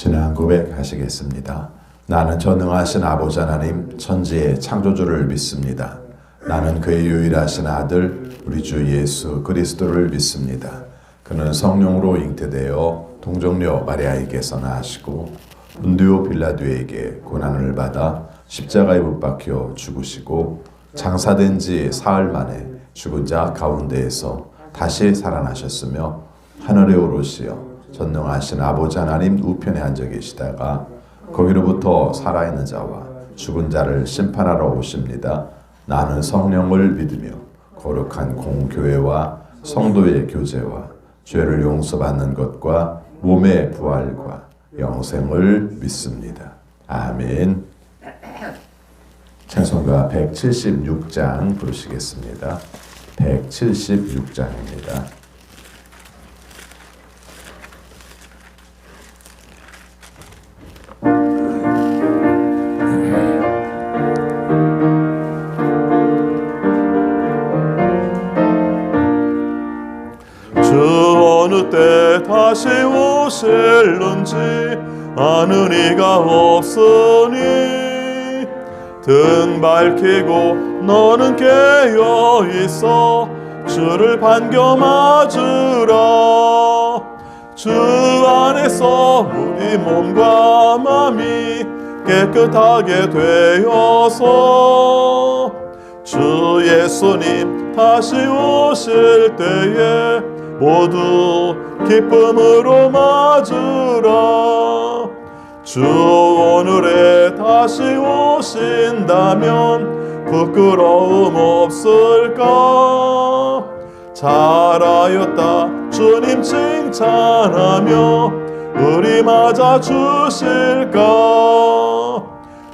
신앙 고백하시겠습니다. 나는 전능하신 아버지 하나님 천지의 창조주를 믿습니다. 나는 그의 유일하신 아들 우리 주 예수 그리스도를 믿습니다. 그는 성령으로 잉태되어 동정녀 마리아에게서 나시고 본디오 빌라도에게 고난을 받아 십자가에 못 박혀 죽으시고 장사된 지 사흘 만에 죽은 자 가운데에서 다시 살아나셨으며 하늘에 오르시어 전능하신 아버지 하나님 우편에 앉아 계시다가 거기로부터 살아있는 자와 죽은 자를 심판하러 오십니다. 나는 성령을 믿으며 거룩한 공교회와 성도의 교제와 죄를 용서받는 것과 몸의 부활과 영생을 믿습니다. 아멘. 찬송가 176장 부르시겠습니다. 176장입니다. 어느 때 다시 오실는지 아는 이가 없으니 등 밝히고 너는 깨어 있어 주를 반겨 맞으라. 주 안에서 우리 몸과 마음이 깨끗하게 되어서 주 예수님 다시 오실 때에 모두 기쁨으로 맞으라. 주 오늘에 다시 오신다면 부끄러움 없을까? 잘하였다 주님 칭찬하며 우리 맞아 주실까?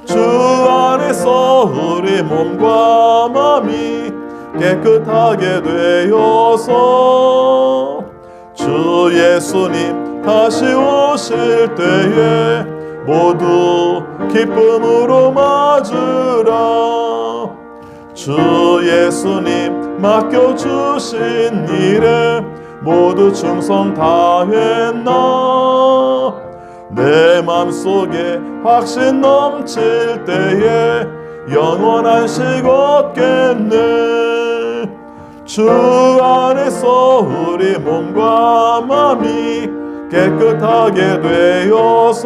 주 안에서 우리 몸과 마음이 깨끗하게 되어서 주 예수님 다시 오실 때에 모두 기쁨으로 맞으라. 주 예수님 맡겨주신 일에 모두 충성 다했나? 내 맘속에 확신 넘칠 때에 영원한 식 얻겠네. 주 안에서 우리 몸과 마음이 깨끗하게 되어서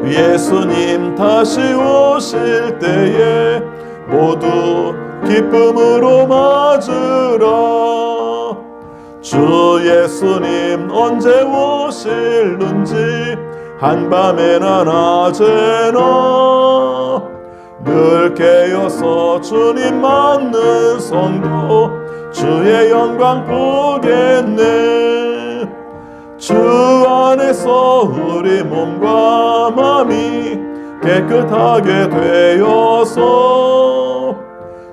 예수님 다시 오실 때에 모두 기쁨으로 맞으라. 주 예수님 언제 오실는지 한밤에나 낮에나 늘 깨어서 주님 맞는 성도 주의 영광 보겠네. 주 안에서 우리 몸과 마음이 깨끗하게 되어서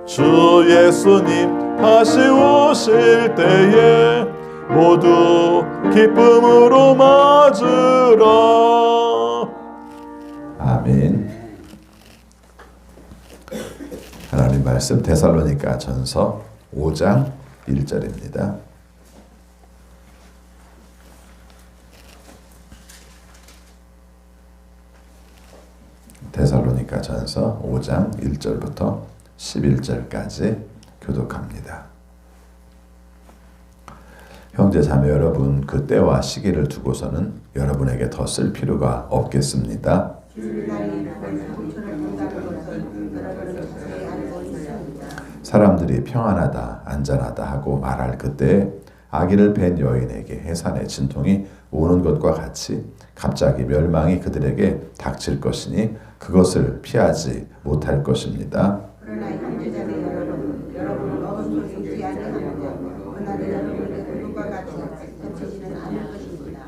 주 예수님 다시 오실 때에 모두 기쁨으로 맞으라. 아멘. 하나님 말씀 데살로니가 전서 5장 1절입니다. 데살로니가 전서 5장 1절부터 11절까지 교독합니다. 형제 자매 여러분, 그 때와 시기를 두고서는 여러분에게 더 쓸 필요가 없겠습니다. 사람들이 평안하다, 안전하다 하고 말할 그때에 아기를 뵌 여인에게 해산의 진통이 오는 것과 같이 갑자기 멸망이 그들에게 닥칠 것이니 그것을 피하지 못할 것입니다. 그러나 형제자매 여러분, 여러분은 어둠 속에 있지 아니하며 그날에 여러분에게 누가 같이 덮치지는 않을 것입니다.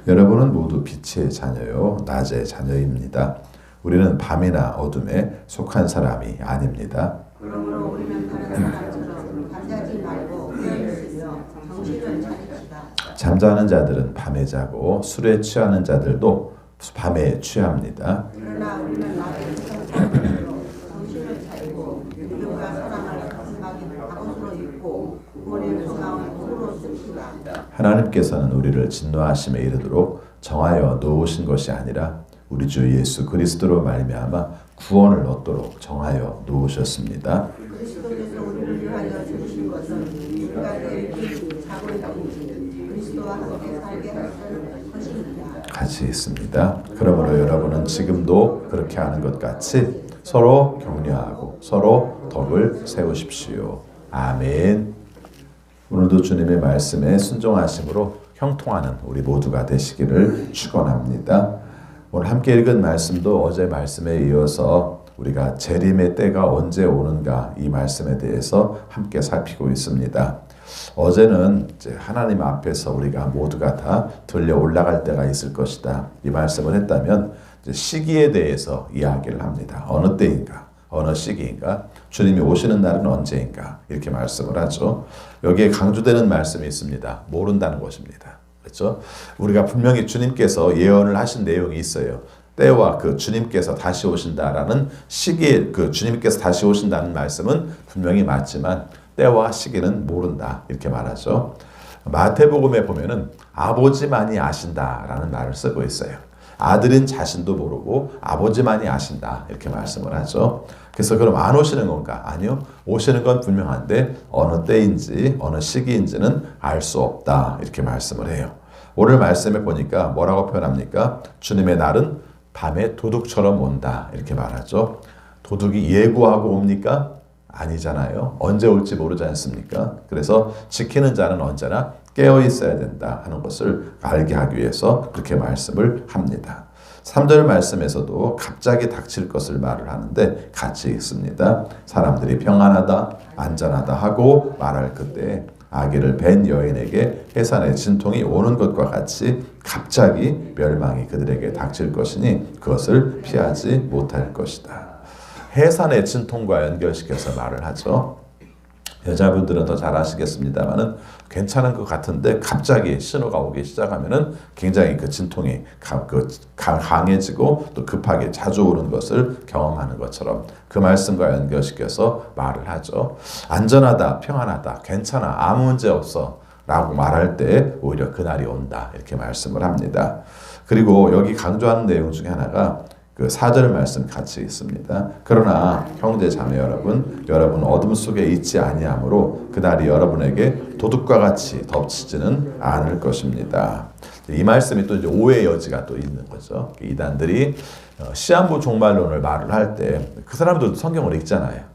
여러분은 모두 빛의 자녀요 낮의 자녀입니다. 우리는 밤이나 어둠에 속한 사람이 아닙니다. 그러므로 우리는 다른 사람처럼 잠자지 말고 깨어있으며 정신을 차립시다. 잠자는 자들은 밤에 자고 술에 취하는 자들도 밤에 취합니다. 그러나 우리는 낮에 정신을 차리고 믿음과 사랑을 가슴막이를 갑옷으로 입고 머리를 중앙에 옥으로 씁시다. 하나님께서는 우리를 진노하심에 이르도록 정하여 놓으신 것이 아니라 우리 주 예수 그리스도로 말미암아 구원을 얻도록 정하여 놓으셨습니다. 그리스도께서 우리를 위하여 죽으신 것은 우리가 늘 자고 있는 그리스도와 함께 살게 하실 것입니다. 같이 있습니다. 그러므로 여러분은 지금도 그렇게 하는 것 같이 서로 격려하고 서로 덕을 세우십시오. 아멘. 오늘도 주님의 말씀에 순종하심으로 형통하는 우리 모두가 되시기를 축원합니다. 오늘 함께 읽은 말씀도 어제 말씀에 이어서 우리가 재림의 때가 언제 오는가 이 말씀에 대해서 함께 살피고 있습니다. 어제는 이제 하나님 앞에서 우리가 모두가 다 들려 올라갈 때가 있을 것이다. 이 말씀을 했다면 이제 시기에 대해서 이야기를 합니다. 어느 때인가, 어느 시기인가, 주님이 오시는 날은 언제인가 이렇게 말씀을 하죠. 여기에 강조되는 말씀이 있습니다. 모른다는 것입니다. 그렇죠? 우리가 분명히 주님께서 예언을 하신 내용이 있어요. 때와 그 주님께서 다시 오신다라는 시기에 그 주님께서 다시 오신다는 말씀은 분명히 맞지만 때와 시기는 모른다 이렇게 말하죠. 마태복음에 보면은 아버지만이 아신다라는 말을 쓰고 있어요. 아들인 자신도 모르고 아버지만이 아신다 이렇게 말씀을 하죠. 그래서 그럼 안 오시는 건가? 아니요. 오시는 건 분명한데 어느 때인지 어느 시기인지는 알 수 없다 이렇게 말씀을 해요. 오늘 말씀에 보니까 뭐라고 표현합니까? 주님의 날은 밤에 도둑처럼 온다 이렇게 말하죠. 도둑이 예고하고 옵니까? 아니잖아요. 언제 올지 모르지 않습니까? 그래서 지키는 자는 언제나 깨어 있어야 된다 하는 것을 알게 하기 위해서 그렇게 말씀을 합니다. 3절 말씀에서도 갑자기 닥칠 것을 말을 하는데 같이 있습니다. 사람들이 평안하다, 안전하다 하고 말할 그때 아기를 벤 여인에게 해산의 진통이 오는 것과 같이 갑자기 멸망이 그들에게 닥칠 것이니 그것을 피하지 못할 것이다. 해산의 진통과 연결시켜서 말을 하죠. 여자분들은 더 잘 아시겠습니다만은 괜찮은 것 같은데 갑자기 신호가 오기 시작하면은 굉장히 그 진통이 강해지고 또 급하게 자주 오는 것을 경험하는 것처럼 그 말씀과 연결시켜서 말을 하죠. 안전하다, 평안하다, 괜찮아, 아무 문제 없어 라고 말할 때 오히려 그날이 온다 이렇게 말씀을 합니다. 그리고 여기 강조하는 내용 중에 하나가 그 4절 말씀 같이 있습니다. 그러나 형제 자매 여러분 어둠 속에 있지 아니하므로 그날이 여러분에게 도둑과 같이 덮치지는 않을 것입니다. 이 말씀이 또 이제 오해의 여지가 또 있는 거죠. 이단들이 시한부 종말론을 말을 할 때 그 사람들도 성경을 읽잖아요.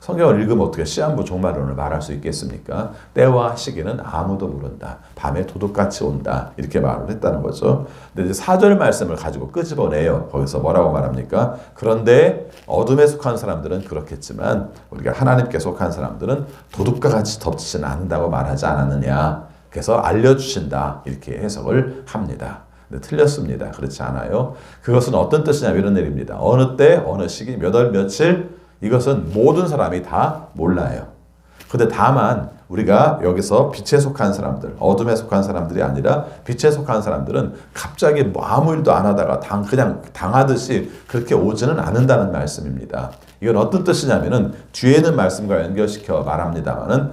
성경을 읽으면 어떻게 시한부 종말론을 말할 수 있겠습니까? 때와 시기는 아무도 모른다. 밤에 도둑같이 온다. 이렇게 말을 했다는 거죠. 근데 이제 4절 말씀을 가지고 끄집어내요. 거기서 뭐라고 말합니까? 그런데 어둠에 속한 사람들은 그렇겠지만 우리가 하나님께 속한 사람들은 도둑과 같이 덮치지는 않는다고 말하지 않았느냐. 그래서 알려주신다. 이렇게 해석을 합니다. 근데 틀렸습니다. 그렇지 않아요. 그것은 어떤 뜻이냐면 이런 내용입니다. 어느 때, 어느 시기, 몇 월, 며칠 이것은 모든 사람이 다 몰라요. 근데 다만 우리가 여기서 빛에 속한 사람들, 어둠에 속한 사람들이 아니라 빛에 속한 사람들은 갑자기 뭐 아무 일도 안 하다가 그냥 당하듯이 그렇게 오지는 않는다는 말씀입니다. 이건 어떤 뜻이냐면은 뒤에 있는 말씀과 연결시켜 말합니다만은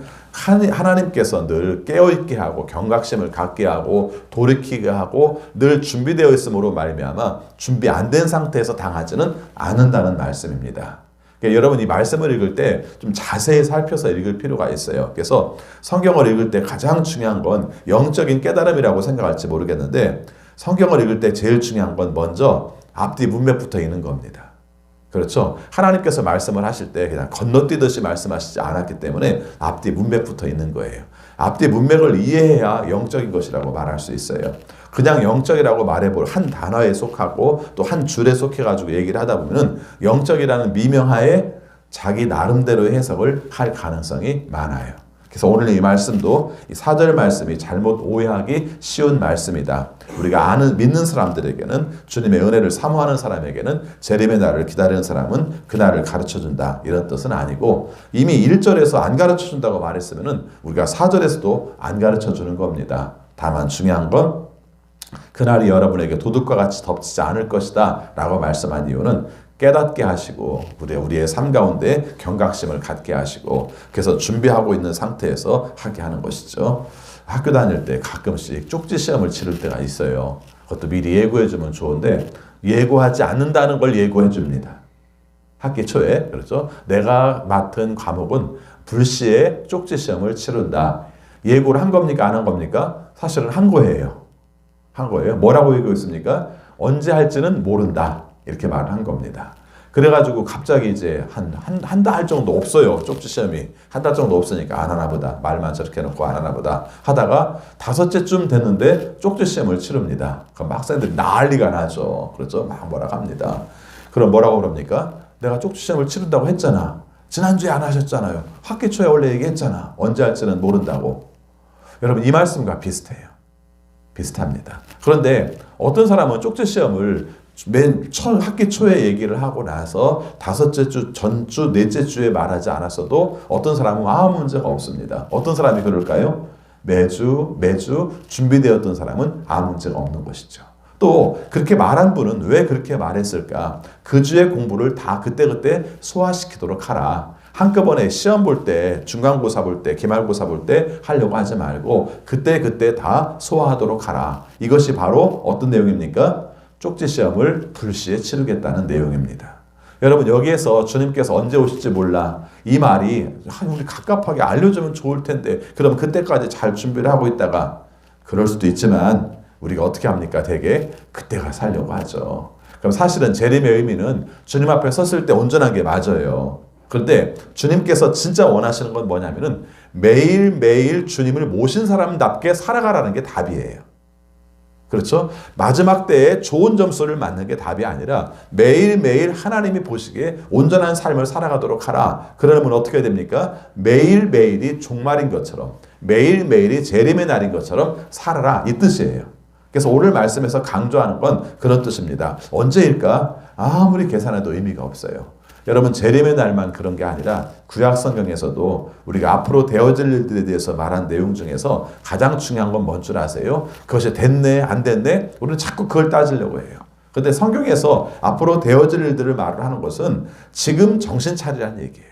하나님께서 늘 깨어있게 하고 경각심을 갖게 하고 돌이키게 하고 늘 준비되어 있음으로 말미암아 준비 안 된 상태에서 당하지는 않는다는 말씀입니다. 그러니까 여러분 이 말씀을 읽을 때 좀 자세히 살펴서 읽을 필요가 있어요. 그래서 성경을 읽을 때 가장 중요한 건 영적인 깨달음이라고 생각할지 모르겠는데 성경을 읽을 때 제일 중요한 건 먼저 앞뒤 문맥부터 읽는 겁니다. 그렇죠? 하나님께서 말씀을 하실 때 그냥 건너뛰듯이 말씀하시지 않았기 때문에 앞뒤 문맥부터 있는 거예요. 앞뒤 문맥을 이해해야 영적인 것이라고 말할 수 있어요. 그냥 영적이라고 말해볼 한 단어에 속하고 또 한 줄에 속해가지고 얘기를 하다 보면은 영적이라는 미명하에 자기 나름대로의 해석을 할 가능성이 많아요. 그래서 오늘 이 말씀도 이 4절 말씀이 잘못 오해하기 쉬운 말씀이다. 우리가 믿는 사람들에게는 주님의 은혜를 사모하는 사람에게는 재림의 날을 기다리는 사람은 그 날을 가르쳐준다. 이런 뜻은 아니고 이미 1절에서 안 가르쳐준다고 말했으면 우리가 4절에서도 안 가르쳐주는 겁니다. 다만 중요한 건 그날이 여러분에게 도둑과 같이 덮치지 않을 것이다 라고 말씀한 이유는 깨닫게 하시고 우리의 삶 가운데 경각심을 갖게 하시고 그래서 준비하고 있는 상태에서 하게 하는 것이죠. 학교 다닐 때 가끔씩 쪽지 시험을 치를 때가 있어요. 그것도 미리 예고해주면 좋은데 예고하지 않는다는 걸 예고해줍니다. 학기 초에. 그렇죠? 내가 맡은 과목은 불시에 쪽지 시험을 치른다. 예고를 한 겁니까? 안 한 겁니까? 사실은 한 거예요. 한 거예요. 뭐라고 예고했습니까? 언제 할지는 모른다. 이렇게 말을 한 겁니다. 그래가지고 갑자기 이제 한 달 정도 없어요. 쪽지 시험이. 한 달 정도 없으니까 안 하나 보다. 말만 저렇게 해놓고 안 하나 보다. 하다가 5째쯤 됐는데 쪽지 시험을 치릅니다. 그럼 학생들이 난리가 나죠. 그렇죠? 막 뭐라고 합니다. 그럼 뭐라고 그럽니까? 내가 쪽지 시험을 치른다고 했잖아. 지난주에 안 하셨잖아요. 학기 초에 원래 얘기했잖아. 언제 할지는 모른다고. 여러분 이 말씀과 비슷해요. 비슷합니다. 그런데 어떤 사람은 쪽지 시험을 맨 학기 초에 얘기를 하고 나서 5째 주, 전주, 4째 주에 말하지 않았어도 어떤 사람은 아무 문제가 없습니다. 어떤 사람이 그럴까요? 매주 준비되었던 사람은 아무 문제가 없는 것이죠. 또 그렇게 말한 분은 왜 그렇게 말했을까? 그 주의 공부를 다 그때그때 소화시키도록 하라. 한꺼번에 시험 볼 때, 중간고사 볼 때, 기말고사 볼 때 하려고 하지 말고 그때 다 소화하도록 하라. 이것이 바로 어떤 내용입니까? 쪽지 시험을 불시에 치르겠다는 내용입니다. 여러분 여기에서 주님께서 언제 오실지 몰라. 이 말이 우리 갑갑하게 알려주면 좋을 텐데 그럼 그때까지 잘 준비를 하고 있다가 그럴 수도 있지만 우리가 어떻게 합니까? 되게 그때 가서 하려고 하죠. 그럼 사실은 재림의 의미는 주님 앞에 섰을 때 온전한 게 맞아요. 그런데 주님께서 진짜 원하시는 건 뭐냐면은 매일매일 주님을 모신 사람답게 살아가라는 게 답이에요. 그렇죠? 마지막 때에 좋은 점수를 맞는 게 답이 아니라 매일매일 하나님이 보시기에 온전한 삶을 살아가도록 하라. 그러면 어떻게 됩니까? 매일매일이 종말인 것처럼 매일매일이 재림의 날인 것처럼 살아라. 이 뜻이에요. 그래서 오늘 말씀에서 강조하는 건 그런 뜻입니다. 언제일까? 아무리 계산해도 의미가 없어요. 여러분 재림의 날만 그런 게 아니라 구약 성경에서도 우리가 앞으로 되어질 일들에 대해서 말한 내용 중에서 가장 중요한 건 뭔 줄 아세요? 그것이 됐네 안 됐네? 우리는 자꾸 그걸 따지려고 해요. 그런데 성경에서 앞으로 되어질 일들을 말을 하는 것은 지금 정신 차리라는 얘기예요.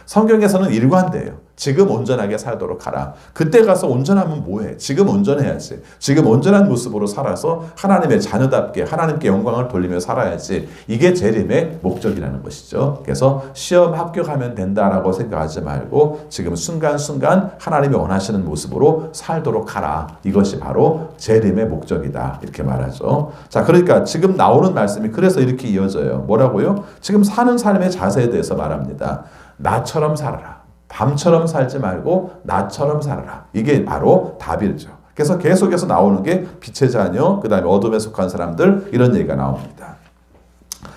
성경에서는 일관돼요. 지금 온전하게 살도록 하라. 그때 가서 온전하면 뭐해? 지금 온전해야지. 지금 온전한 모습으로 살아서 하나님의 자녀답게 하나님께 영광을 돌리며 살아야지. 이게 재림의 목적이라는 것이죠. 그래서 시험 합격하면 된다라고 생각하지 말고 지금 순간순간 하나님이 원하시는 모습으로 살도록 하라. 이것이 바로 재림의 목적이다. 이렇게 말하죠. 자, 그러니까 지금 나오는 말씀이 그래서 이렇게 이어져요. 뭐라고요? 지금 사는 삶의 자세에 대해서 말합니다. 나처럼 살아라. 밤처럼 살지 말고 나처럼 살아라. 이게 바로 답이죠. 그래서 계속해서 나오는 게 빛의 자녀, 그 다음에 어둠에 속한 사람들 이런 얘기가 나옵니다.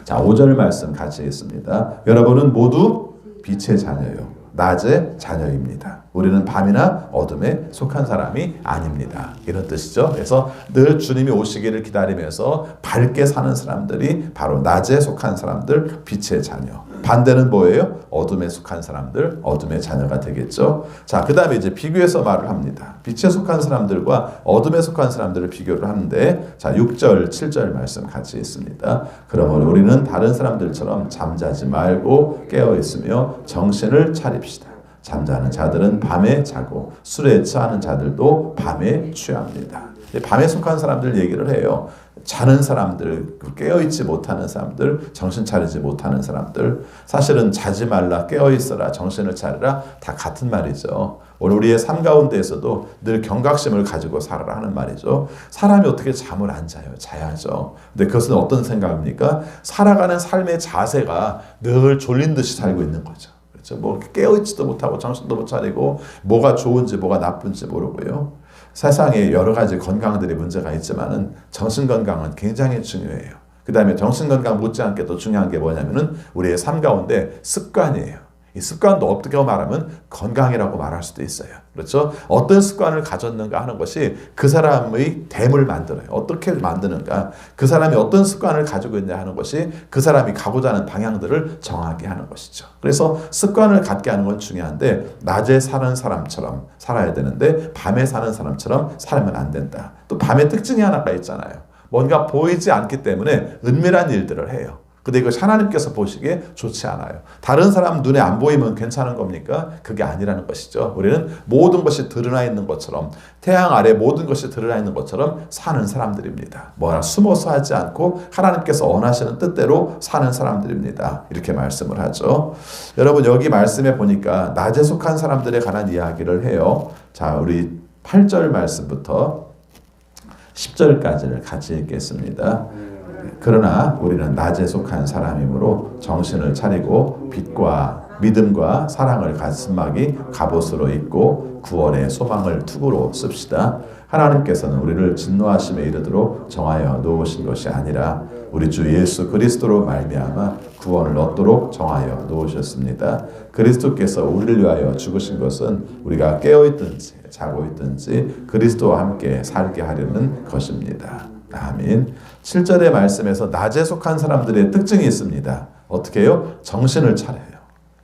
자, 5절 말씀 같이 읽습니다. 여러분은 모두 빛의 자녀요. 낮의 자녀입니다. 우리는 밤이나 어둠에 속한 사람이 아닙니다. 이런 뜻이죠. 그래서 늘 주님이 오시기를 기다리면서 밝게 사는 사람들이 바로 낮에 속한 사람들, 빛의 자녀. 반대는 뭐예요? 어둠에 속한 사람들, 어둠의 자녀가 되겠죠. 자, 그 다음에 이제 비교해서 말을 합니다. 빛에 속한 사람들과 어둠에 속한 사람들을 비교를 하는데, 자, 6절, 7절 말씀 같이 있습니다. 그러므로 우리는 다른 사람들처럼 잠자지 말고 깨어 있으며 정신을 차립시다. 잠자는 자들은 밤에 자고 술에 취하는 자들도 밤에 취합니다. 밤에 속한 사람들 얘기를 해요. 자는 사람들, 깨어있지 못하는 사람들, 정신 차리지 못하는 사람들. 사실은 자지 말라, 깨어있어라, 정신을 차리라 다 같은 말이죠. 오늘 우리의 삶 가운데에서도 늘 경각심을 가지고 살아라 하는 말이죠. 사람이 어떻게 잠을 안 자요? 자야죠. 근데 그것은 어떤 생각입니까? 살아가는 삶의 자세가 늘 졸린 듯이 살고 있는 거죠. 그렇죠? 뭐 깨어있지도 못하고 정신도 못 차리고 뭐가 좋은지 뭐가 나쁜지 모르고요. 세상에 여러 가지 건강들이 문제가 있지만은 정신 건강은 굉장히 중요해요. 그 다음에 정신 건강 못지않게 또 중요한 게 뭐냐면은 우리의 삶 가운데 습관이에요. 이 습관도 어떻게 말하면 건강이라고 말할 수도 있어요. 그렇죠? 어떤 습관을 가졌는가 하는 것이 그 사람의 됨을 만들어요. 어떻게 만드는가? 그 사람이 어떤 습관을 가지고 있냐 하는 것이 그 사람이 가고자 하는 방향들을 정하게 하는 것이죠. 그래서 습관을 갖게 하는 건 중요한데 낮에 사는 사람처럼 살아야 되는데 밤에 사는 사람처럼 살면 안 된다. 또 밤의 특징이 하나가 있잖아요. 뭔가 보이지 않기 때문에 은밀한 일들을 해요. 근데 이것이 하나님께서 보시기에 좋지 않아요. 다른 사람 눈에 안 보이면 괜찮은 겁니까? 그게 아니라는 것이죠. 우리는 모든 것이 드러나 있는 것처럼, 태양 아래 모든 것이 드러나 있는 것처럼 사는 사람들입니다. 뭐라 숨어서 하지 않고 하나님께서 원하시는 뜻대로 사는 사람들입니다. 이렇게 말씀을 하죠. 여러분, 여기 말씀에 보니까 낮에 속한 사람들에 관한 이야기를 해요. 자, 우리 8절 말씀부터 10절까지를 같이 읽겠습니다. 그러나 우리는 낮에 속한 사람이므로 정신을 차리고 빛과 믿음과 사랑을 가슴막이 갑옷으로 입고 구원의 소망을 투구로 씁시다. 하나님께서는 우리를 진노하심에 이르도록 정하여 놓으신 것이 아니라 우리 주 예수 그리스도로 말미암아 구원을 얻도록 정하여 놓으셨습니다. 그리스도께서 우리를 위하여 죽으신 것은 우리가 깨어있든지 자고 있든지 그리스도와 함께 살게 하려는 것입니다. 아멘. 7절의 말씀에서 낮에 속한 사람들의 특징이 있습니다. 어떻게 해요? 정신을 차려요.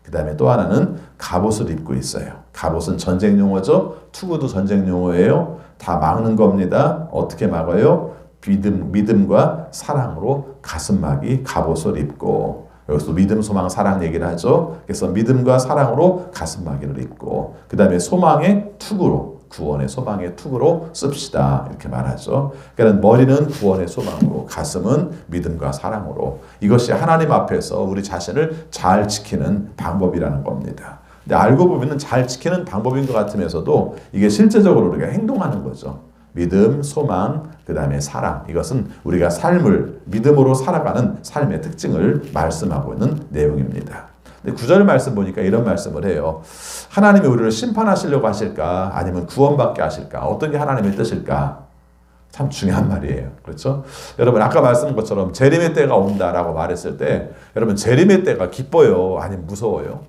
그 다음에 또 하나는 갑옷을 입고 있어요. 갑옷은 전쟁 용어죠. 투구도 전쟁 용어예요. 다 막는 겁니다. 어떻게 막아요? 믿음과 사랑으로 가슴막이 갑옷을 입고, 여기서 믿음, 소망, 사랑 얘기를 하죠. 그래서 믿음과 사랑으로 가슴막이를 입고, 그 다음에 소망의 투구로, 구원의 소망의 투구로 씁시다. 이렇게 말하죠. 그러니까 머리는 구원의 소망으로, 가슴은 믿음과 사랑으로. 이것이 하나님 앞에서 우리 자신을 잘 지키는 방법이라는 겁니다. 근데 알고 보면 잘 지키는 방법인 것 같으면서도 이게 실제적으로 우리가 행동하는 거죠. 믿음, 소망, 그 다음에 사랑. 이것은 우리가 삶을 믿음으로 살아가는 삶의 특징을 말씀하고 있는 내용입니다. 근데 9절 말씀 보니까 이런 말씀을 해요. 하나님이 우리를 심판하시려고 하실까? 아니면 구원받게 하실까? 어떤 게 하나님의 뜻일까? 참 중요한 말이에요. 그렇죠? 여러분, 아까 말씀한 것처럼 재림의 때가 온다라고 말했을 때, 여러분, 재림의 때가 기뻐요? 아니면 무서워요?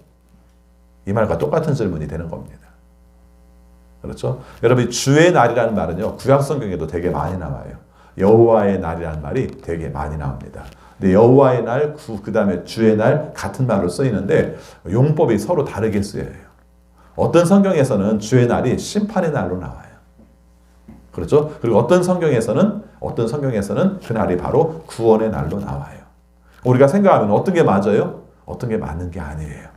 이 말과 똑같은 질문이 되는 겁니다. 그렇죠? 여러분, 주의 날이라는 말은요, 구약 성경에도 되게 많이 나와요. 여호와의 날이라는 말이 되게 많이 나옵니다. 근데 여호와의 날, 그 다음에 주의 날 같은 말로 쓰이는데 용법이 서로 다르게 쓰여요. 어떤 성경에서는 주의 날이 심판의 날로 나와요. 그렇죠? 그리고 어떤 성경에서는 그 날이 바로 구원의 날로 나와요. 우리가 생각하면 어떤 게 맞아요? 어떤 게 맞는 게 아니에요.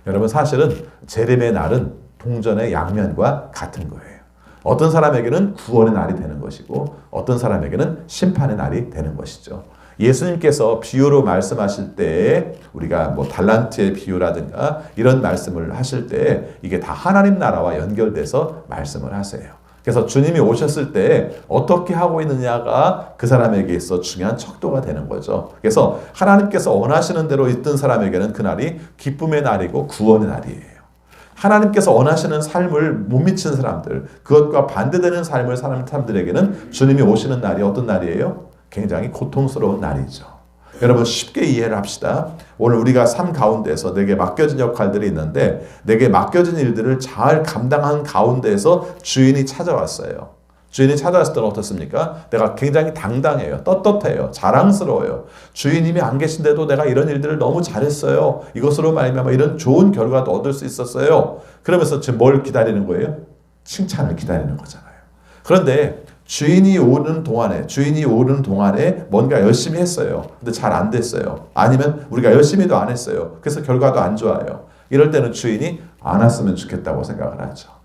여러분, 사실은 재림의 날은 동전의 양면과 같은 거예요. 어떤 사람에게는 구원의 날이 되는 것이고 어떤 사람에게는 심판의 날이 되는 것이죠. 예수님께서 비유로 말씀하실 때 우리가 뭐 달란트의 비유라든가 이런 말씀을 하실 때 이게 다 하나님 나라와 연결돼서 말씀을 하세요. 그래서 주님이 오셨을 때 어떻게 하고 있느냐가 그 사람에게 있어 중요한 척도가 되는 거죠. 그래서 하나님께서 원하시는 대로 있던 사람에게는 그날이 기쁨의 날이고 구원의 날이에요. 하나님께서 원하시는 삶을 못 미친 사람들, 그것과 반대되는 삶을 사는 사람들에게는 주님이 오시는 날이 어떤 날이에요? 굉장히 고통스러운 날이죠. 여러분, 쉽게 이해를 합시다. 오늘 우리가 삶 가운데서 내게 맡겨진 역할들이 있는데 내게 맡겨진 일들을 잘 감당한 가운데에서 주인이 찾아왔어요. 주인이 찾아왔을 때는 어떻습니까? 내가 굉장히 당당해요. 떳떳해요. 자랑스러워요. 주인님이 안 계신데도 내가 이런 일들을 너무 잘했어요. 이것으로 말미암아 이런 좋은 결과도 얻을 수 있었어요. 그러면서 지금 뭘 기다리는 거예요? 칭찬을 기다리는 거잖아요. 그런데 주인이 오는 동안에 뭔가 열심히 했어요. 근데 잘 안 됐어요. 아니면 우리가 열심히도 안 했어요. 그래서 결과도 안 좋아요. 이럴 때는 주인이 안 왔으면 좋겠다고 생각을 하죠.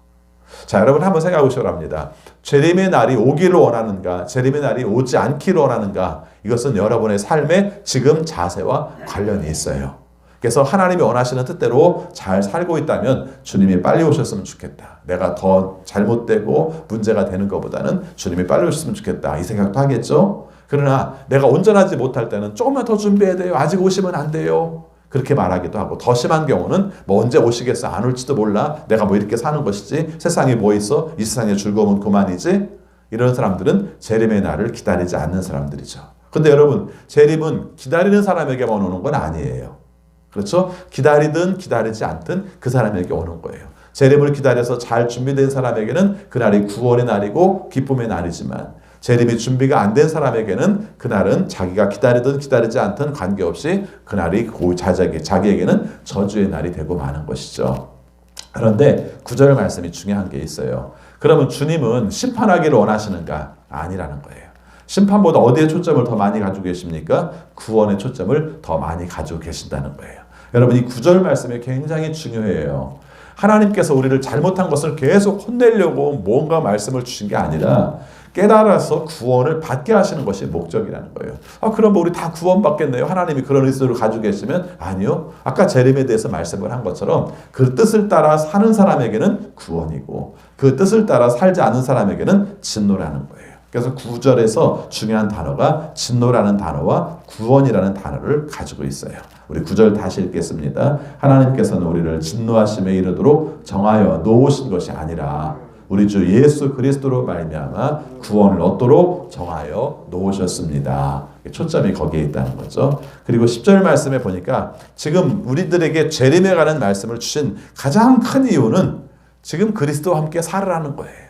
자, 여러분 한번 생각해 보시기 바랍니다. 재림의 날이 오기를 원하는가, 재림의 날이 오지 않기를 원하는가, 이것은 여러분의 삶의 지금 자세와 관련이 있어요. 그래서 하나님이 원하시는 뜻대로 잘 살고 있다면 주님이 빨리 오셨으면 좋겠다. 내가 더 잘못되고 문제가 되는 것보다는 주님이 빨리 오셨으면 좋겠다. 이 생각도 하겠죠. 그러나 내가 온전하지 못할 때는 조금만 더 준비해야 돼요. 아직 오시면 안 돼요. 그렇게 말하기도 하고, 더 심한 경우는 뭐 언제 오시겠어? 안 올지도 몰라. 내가 뭐 이렇게 사는 것이지. 세상에 뭐 있어? 이 세상에 즐거움은 그만이지. 이런 사람들은 재림의 날을 기다리지 않는 사람들이죠. 근데 여러분, 재림은 기다리는 사람에게만 오는 건 아니에요. 그렇죠? 기다리든 기다리지 않든 그 사람에게 오는 거예요. 재림을 기다려서 잘 준비된 사람에게는 그날이 구원의 날이고 기쁨의 날이지만, 재림이 준비가 안 된 사람에게는 그날은 자기가 기다리든 기다리지 않든 관계없이 그날이 자기에게는 저주의 날이 되고 마는 것이죠. 그런데 9절 말씀이 중요한 게 있어요. 그러면 주님은 심판하기를 원하시는가? 아니라는 거예요. 심판보다 어디에 초점을 더 많이 가지고 계십니까? 구원의 초점을 더 많이 가지고 계신다는 거예요. 여러분, 이 9절 말씀이 굉장히 중요해요. 하나님께서 우리를 잘못한 것을 계속 혼내려고 뭔가 말씀을 주신 게 아니라 깨달아서 구원을 받게 하시는 것이 목적이라는 거예요. 그럼 뭐 우리 다 구원받겠네요. 하나님이 그런 의도를 가지고 계시면 아니요. 아까 재림에 대해서 말씀을 한 것처럼 그 뜻을 따라 사는 사람에게는 구원이고 그 뜻을 따라 살지 않는 사람에게는 진노라는 거예요. 그래서 9절에서 중요한 단어가 진노라는 단어와 구원이라는 단어를 가지고 있어요. 우리 9절 다시 읽겠습니다. 하나님께서는 우리를 진노하심에 이르도록 정하여 놓으신 것이 아니라 우리 주 예수 그리스도로 말미암아 구원을 얻도록 정하여 놓으셨습니다. 초점이 거기에 있다는 거죠. 그리고 10절 말씀에 보니까 지금 우리들에게 재림에 관한 말씀을 주신 가장 큰 이유는 지금 그리스도와 함께 살으라는 거예요.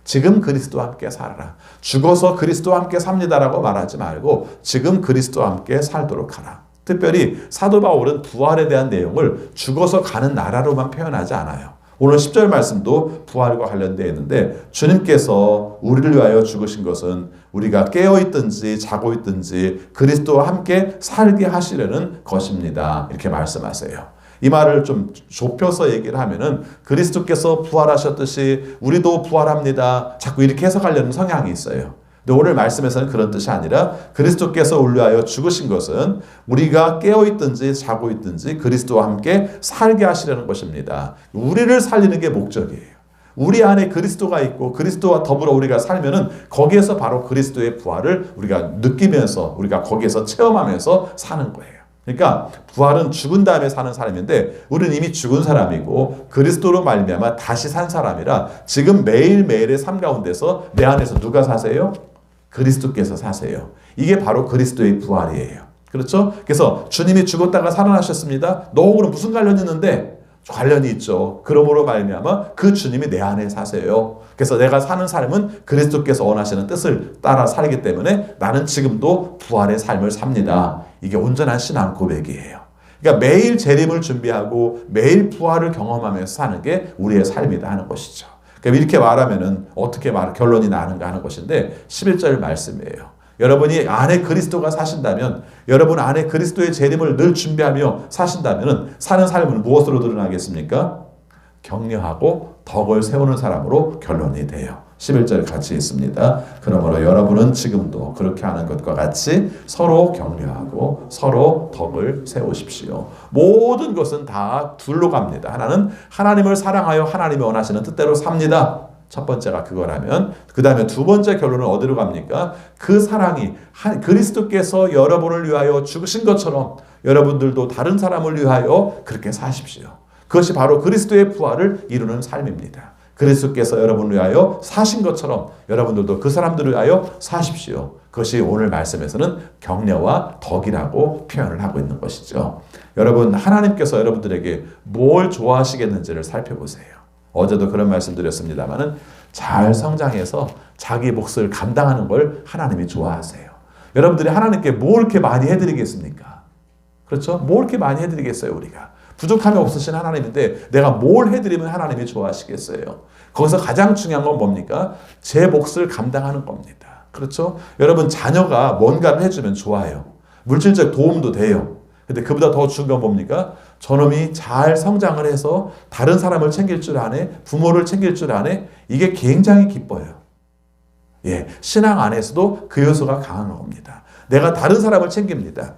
지금 그리스도와 함께 살아라. 죽어서 그리스도와 함께 삽니다라고 말하지 말고 지금 그리스도와 함께 살도록 하라. 특별히 사도 바울은 부활에 대한 내용을 죽어서 가는 나라로만 표현하지 않아요. 오늘 10절 말씀도 부활과 관련되어 있는데 주님께서 우리를 위하여 죽으신 것은 우리가 깨어있든지 자고 있든지 그리스도와 함께 살게 하시려는 것입니다. 이렇게 말씀하세요. 이 말을 좀 좁혀서 얘기를 하면은 그리스도께서 부활하셨듯이 우리도 부활합니다. 자꾸 이렇게 해석하려는 성향이 있어요. 근데 오늘 말씀에서는 그런 뜻이 아니라 그리스도께서 우리를 위하여 죽으신 것은 우리가 깨어있든지 자고 있든지 그리스도와 함께 살게 하시려는 것입니다. 우리를 살리는 게 목적이에요. 우리 안에 그리스도가 있고 그리스도와 더불어 우리가 살면은 거기에서 바로 그리스도의 부활을 우리가 느끼면서 우리가 거기에서 체험하면서 사는 거예요. 그러니까 부활은 죽은 다음에 사는 사람인데 우리는 이미 죽은 사람이고 그리스도로 말미암아 다시 산 사람이라 지금 매일매일의 삶 가운데서 내 안에서 누가 사세요? 그리스도께서 사세요. 이게 바로 그리스도의 부활이에요. 그렇죠? 그래서 주님이 죽었다가 살아나셨습니다. 너하고는 무슨 관련이 있는데? 관련이 있죠. 그러므로 말미암아 그 주님이 내 안에 사세요. 그래서 내가 사는 삶은 그리스도께서 원하시는 뜻을 따라 살기 때문에 나는 지금도 부활의 삶을 삽니다. 이게 온전한 신앙 고백이에요. 그러니까 매일 재림을 준비하고 매일 부활을 경험하면서 사는 게 우리의 삶이다 하는 것이죠. 그러니까 이렇게 말하면은 어떻게 결론이 나는가 하는 것인데 11절 말씀이에요. 여러분이 안에 그리스도가 사신다면 여러분 안에 그리스도의 재림을 늘 준비하며 사신다면 사는 삶은 무엇으로 드러나겠습니까? 격려하고 덕을 세우는 사람으로 결론이 돼요. 11절 같이 있습니다. 그러므로 여러분은 지금도 그렇게 하는 것과 같이 서로 격려하고 서로 덕을 세우십시오. 모든 것은 다 둘로 갑니다. 하나는 하나님을 사랑하여 하나님이 원하시는 뜻대로 삽니다. 첫 번째가 그거라면 그 다음에 두 번째 결론은 어디로 갑니까? 그 사랑이 그리스도께서 여러분을 위하여 죽으신 것처럼 여러분들도 다른 사람을 위하여 그렇게 사십시오. 그것이 바로 그리스도의 부활을 이루는 삶입니다. 그리스도께서 여러분을 위하여 사신 것처럼 여러분들도 그 사람들을 위하여 사십시오. 그것이 오늘 말씀에서는 격려와 덕이라고 표현을 하고 있는 것이죠. 여러분, 하나님께서 여러분들에게 뭘 좋아하시겠는지를 살펴보세요. 어제도 그런 말씀 드렸습니다만은 잘 성장해서 자기 몫을 감당하는 걸 하나님이 좋아하세요. 여러분들이 하나님께 뭘 이렇게 많이 해드리겠습니까? 그렇죠? 뭘 이렇게 많이 해드리겠어요, 우리가? 부족함이 없으신 하나님인데 내가 뭘 해드리면 하나님이 좋아하시겠어요? 거기서 가장 중요한 건 뭡니까? 제 몫을 감당하는 겁니다. 그렇죠? 여러분, 자녀가 뭔가를 해주면 좋아요. 물질적 도움도 돼요. 근데 그보다 더 중요한 건 뭡니까? 저놈이 잘 성장을 해서 다른 사람을 챙길 줄 아네, 부모를 챙길 줄 아네, 이게 굉장히 기뻐요. 예, 신앙 안에서도 그 요소가 강한 겁니다. 내가 다른 사람을 챙깁니다.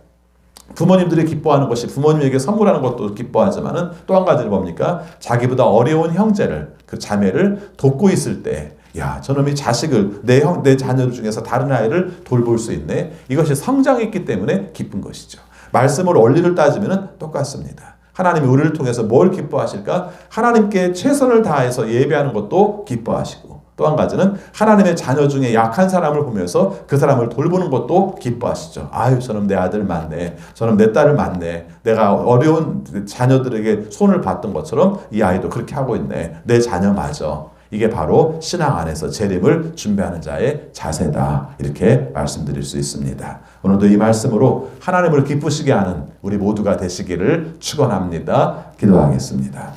부모님들이 기뻐하는 것이 부모님에게 선물하는 것도 기뻐하지만은 또 한 가지는 뭡니까? 자기보다 어려운 형제를, 그 자매를 돕고 있을 때, 야, 저놈이 자식을, 내 자녀 중에서 다른 아이를 돌볼 수 있네. 이것이 성장했기 때문에 기쁜 것이죠. 말씀을 원리를 따지면은 똑같습니다. 하나님이 우리를 통해서 뭘 기뻐하실까? 하나님께 최선을 다해서 예배하는 것도 기뻐하시고, 또 한 가지는 하나님의 자녀 중에 약한 사람을 보면서 그 사람을 돌보는 것도 기뻐하시죠. 아유, 저놈 내 아들 맞네. 저놈 내 딸을 맞네. 내가 어려운 자녀들에게 손을 봤던 것처럼 이 아이도 그렇게 하고 있네. 내 자녀 맞아. 이게 바로 신앙 안에서 재림을 준비하는 자의 자세다. 이렇게 말씀드릴 수 있습니다. 오늘도 이 말씀으로 하나님을 기쁘시게 하는 우리 모두가 되시기를 축원합니다. 기도하겠습니다.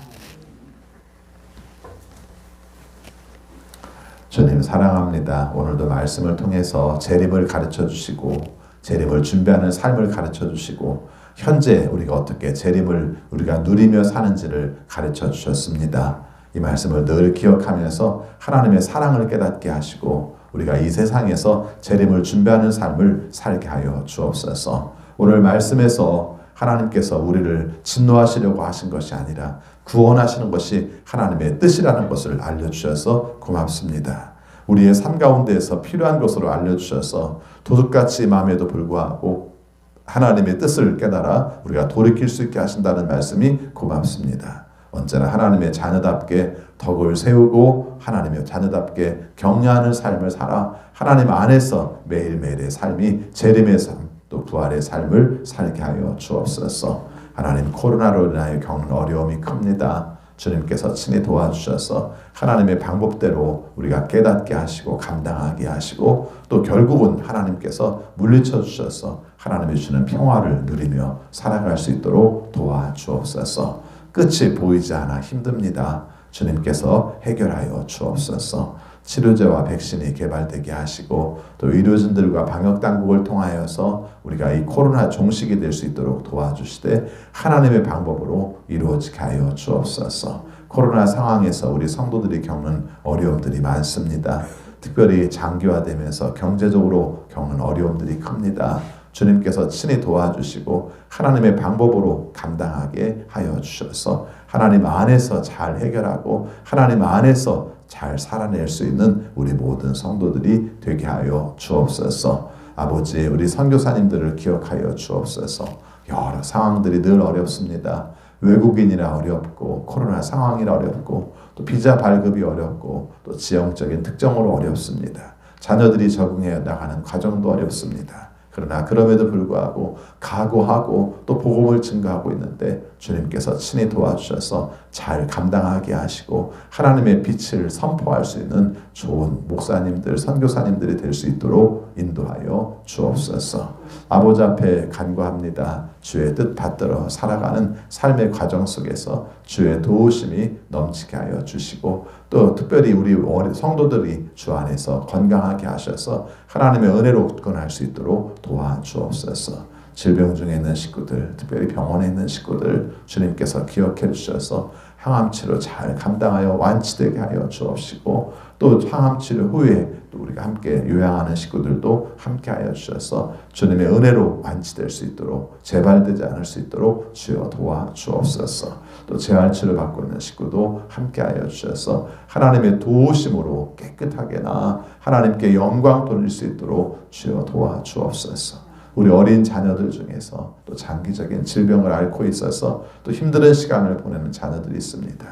주님 사랑합니다. 오늘도 말씀을 통해서 재림을 가르쳐 주시고 재림을 준비하는 삶을 가르쳐 주시고 현재 우리가 어떻게 재림을 우리가 누리며 사는지를 가르쳐 주셨습니다. 이 말씀을 늘 기억하면서 하나님의 사랑을 깨닫게 하시고 우리가 이 세상에서 재림을 준비하는 삶을 살게 하여 주옵소서. 오늘 말씀에서 하나님께서 우리를 진노하시려고 하신 것이 아니라 구원하시는 것이 하나님의 뜻이라는 것을 알려주셔서 고맙습니다. 우리의 삶 가운데에서 필요한 것으로 알려주셔서 도둑같이 마음에도 불구하고 하나님의 뜻을 깨달아 우리가 돌이킬 수 있게 하신다는 말씀이 고맙습니다. 언제나 하나님의 자녀답게 덕을 세우고 하나님의 자녀답게 격려하는 삶을 살아 하나님 안에서 매일매일의 삶이 재림의 삶 또 부활의 삶을 살게 하여 주옵소서. 하나님 코로나로 인하여 겪는 어려움이 큽니다. 주님께서 친히 도와주셔서 하나님의 방법대로 우리가 깨닫게 하시고 감당하게 하시고 또 결국은 하나님께서 물리쳐 주셔서 하나님이 주는 평화를 누리며 살아갈 수 있도록 도와주옵소서. 끝이 보이지 않아 힘듭니다. 주님께서 해결하여 주옵소서. 치료제와 백신이 개발되게 하시고 또 의료진들과 방역당국을 통하여서 우리가 이 코로나 종식이 될 수 있도록 도와주시되 하나님의 방법으로 이루어지게 하여 주옵소서. 코로나 상황에서 우리 성도들이 겪는 어려움들이 많습니다. 특별히 장기화되면서 경제적으로 겪는 어려움들이 큽니다. 주님께서 친히 도와주시고 하나님의 방법으로 감당하게 하여 주셔서 하나님 안에서 잘 해결하고 하나님 안에서 잘 살아낼 수 있는 우리 모든 성도들이 되게 하여 주옵소서. 아버지, 우리 선교사님들을 기억하여 주옵소서. 여러 상황들이 늘 어렵습니다. 외국인이라 어렵고 코로나 상황이라 어렵고 또 비자 발급이 어렵고 또 지형적인 특정으로 어렵습니다. 자녀들이 적응해 나가는 과정도 어렵습니다. 그러나 그럼에도 불구하고 각오하고 또 복음을 증거하고 있는데 주님께서 친히 도와주셔서 잘 감당하게 하시고 하나님의 빛을 선포할 수 있는 좋은 목사님들, 선교사님들이 될 수 있도록 인도하여 주옵소서. 아버지 앞에 간구합니다. 주의 뜻 받들어 살아가는 삶의 과정 속에서 주의 도우심이 넘치게 하여 주시고 또 특별히 우리 성도들이 주 안에서 건강하게 하셔서 하나님의 은혜로 굳건할 수 있도록 도와주옵소서. 질병 중에 있는 식구들, 특별히 병원에 있는 식구들 주님께서 기억해 주셔서 항암치료 잘 감당하여 완치되게 하여 주옵시고 또 항암치료 후에 또 우리가 함께 요양하는 식구들도 함께 하여 주셔서 주님의 은혜로 완치될 수 있도록 재발되지 않을 수 있도록 주여 도와주옵소서. 또 재활치료 받고 있는 식구도 함께 하여 주셔서 하나님의 도우심으로 깨끗하게나 하나님께 영광 돌릴 수 있도록 주여 도와주옵소서. 우리 어린 자녀들 중에서 또 장기적인 질병을 앓고 있어서 또 힘든 시간을 보내는 자녀들이 있습니다.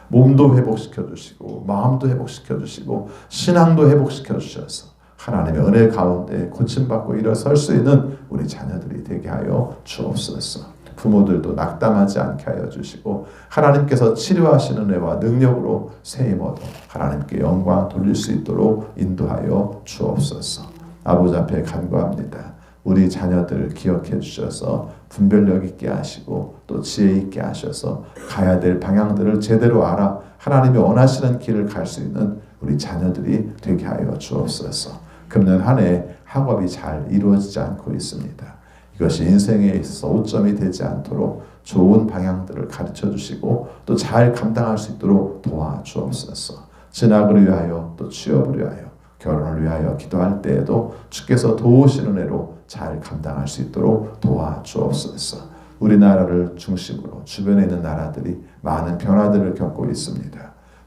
몸도 회복시켜 주시고 마음도 회복시켜 주시고 신앙도 회복시켜 주셔서 하나님의 은혜 가운데 고침받고 일어설 수 있는 우리 자녀들이 되게 하여 주옵소서. 부모들도 낙담하지 않게 하여 주시고 하나님께서 치료하시는 은혜와 능력으로 세임 얻어 하나님께 영광 돌릴 수 있도록 인도하여 주옵소서. 아버지 앞에 간구합니다. 우리 자녀들 기억해 주셔서 분별력 있게 하시고 또 지혜 있게 하셔서 가야 될 방향들을 제대로 알아 하나님이 원하시는 길을 갈 수 있는 우리 자녀들이 되게 하여 주옵소서. 금년 한 해 학업이 잘 이루어지지 않고 있습니다. 이것이 인생에 있어서 오점이 되지 않도록 좋은 방향들을 가르쳐 주시고 또 잘 감당할 수 있도록 도와주옵소서. 진학을 위하여 또 취업을 위하여 결혼을 위하여 기도할 때에도 주께서 도우시는 은혜로 잘 감당할 수 있도록 도와주옵소서. 우리나라를 중심으로 주변에 있는 나라들이 많은 변화들을 겪고 있습니다.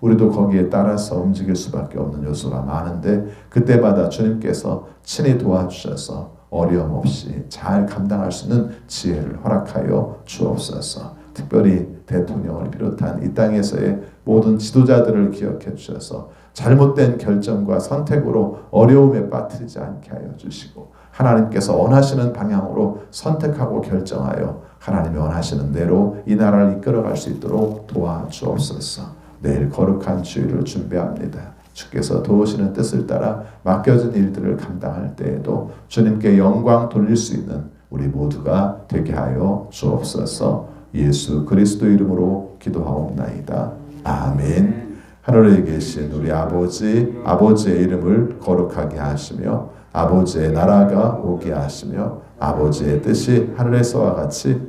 우리도 거기에 따라서 움직일 수밖에 없는 요소가 많은데 그때마다 주님께서 친히 도와주셔서 어려움 없이 잘 감당할 수 있는 지혜를 허락하여 주옵소서. 특별히 대통령을 비롯한 이 땅에서의 모든 지도자들을 기억해 주셔서 잘못된 결정과 선택으로 어려움에 빠뜨리지 않게 하여 주시고 하나님께서 원하시는 방향으로 선택하고 결정하여 하나님이 원하시는 대로 이 나라를 이끌어갈 수 있도록 도와주옵소서. 내일 거룩한 주일을 준비합니다. 주께서 도우시는 뜻을 따라 맡겨진 일들을 감당할 때에도 주님께 영광 돌릴 수 있는 우리 모두가 되게 하여 주옵소서. 예수 그리스도 이름으로 기도하옵나이다. 아멘. 하늘에 계신 우리 아버지의 이름을 거룩하게 하시며 아버지의 나라가 오게 하시며 아버지의 뜻이 하늘에서와 같이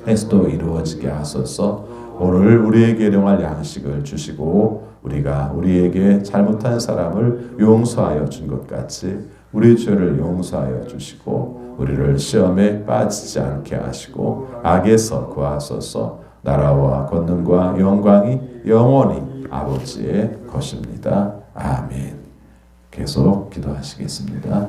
에서도 이루어지게 하소서. 오늘 우리에게 일용할 양식을 주시고 우리가 우리에게 잘못한 사람을 용서하여 준 것 같이 우리 죄를 용서하여 주시고 우리를 시험에 빠지지 않게 하시고 악에서 구하소서. 나라와 권능과 영광이 영원히 아버지의 것입니다. 아멘. 계속 기도하시겠습니다.